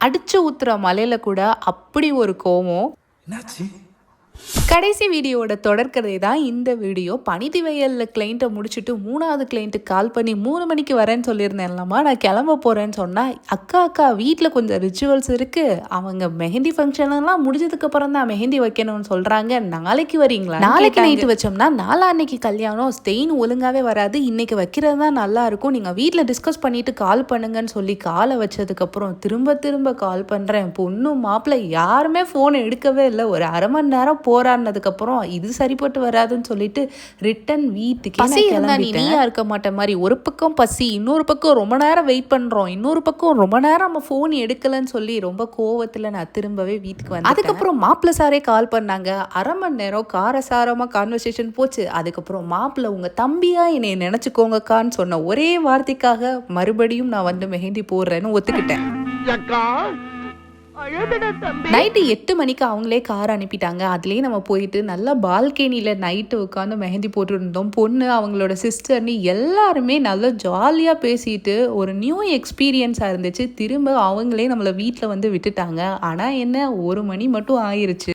அடிச்சு ஊத்துற மலையில கூட அப்படி ஒரு கோவம். கடைசி வீடியோட தொடர்கதை தான் இந்த வீடியோ. பனிதி வயலில் கிளைண்ட்டை முடிச்சுட்டு 3வது கிளைண்ட்டுக்கு கால் பண்ணி 3 மணிக்கு வரேன்னு சொல்லியிருந்தேன்லம்மா, நான் கிளம்ப போகிறேன்னு சொன்னால், அக்கா வீட்டில் கொஞ்சம் ரிச்சுவல்ஸ் இருக்குது, அவங்க மெஹந்தி ஃபங்க்ஷன்லாம் முடிஞ்சதுக்கப்புறம் தான் மெஹந்தி வைக்கணும்னு சொல்கிறாங்க, நாளைக்கு வரீங்களா? நாளைக்கு நைட்டு வச்சோம்னா நாளான்னைக்கு கல்யாணம், ஸ்டெயின் ஒழுங்காகவே வராது, இன்றைக்கி வைக்கிறது தான் நல்லாயிருக்கும், நீங்கள் வீட்டில் டிஸ்கஸ் பண்ணிவிட்டு கால் பண்ணுங்கன்னு சொல்லி காலை வச்சதுக்கப்புறம் திரும்ப கால் பண்ணுறேன். பொண்ணும் மாப்பிள்ளை யாருமே ஃபோன் எடுக்கவே இல்லை. ஒரு அரை மணி நேரம் போராடினதுக்கப்புறம் இது சரிப்பட்டு வராதுன்னு சொல்லிட்டு ரிட்டன் வீட்டுக்கு பசி இருந்தா நீயா இருக்க மாட்டேன் மாதிரி, ஒரு பக்கம் பசி, இன்னொரு பக்கம் ரொம்ப நேரம் வெயிட் பண்ணுறோம், இன்னொரு பக்கம் ரொம்ப நேரம் நம்ம ஃபோன் எடுக்கலன்னு சொல்லி ரொம்ப கோவத்தில் நான் திரும்பவே வீட்டுக்கு வந்தேன். அதுக்கப்புறம் மாப்பிள்ளை சாரே கால் பண்ணாங்க. அரை மணி நேரம் காரசாரமாக கான்வர்சேஷன் போச்சு. அதுக்கப்புறம் மாப்பிள்ளை உங்கள் தம்பியா என்னை நினச்சிக்கோங்கக்கான்னு சொன்ன ஒரே வார்த்தைக்காக மறுபடியும் நான் வந்து மெஹந்தி போடுறேன்னு ஒத்துக்கிட்டேன். நைட்டு 8 மணிக்கு அவங்களே கார் அனுப்பிட்டாங்க. அதுலேயே நம்ம போயிட்டு நல்லா பால்கனியில் நைட்டு உட்காந்து மெஹந்தி போட்டுருந்தோம். பொண்ணு, அவங்களோட சிஸ்டர்னு எல்லாருமே நல்லா ஜாலியாக பேசிட்டு ஒரு நியூ எக்ஸ்பீரியன்ஸாக இருந்துச்சு. திரும்ப அவங்களே நம்மளை வீட்டில் வந்து விட்டுட்டாங்க. ஆனால் என்ன, 1 மணி மட்டும் ஆயிருச்சு.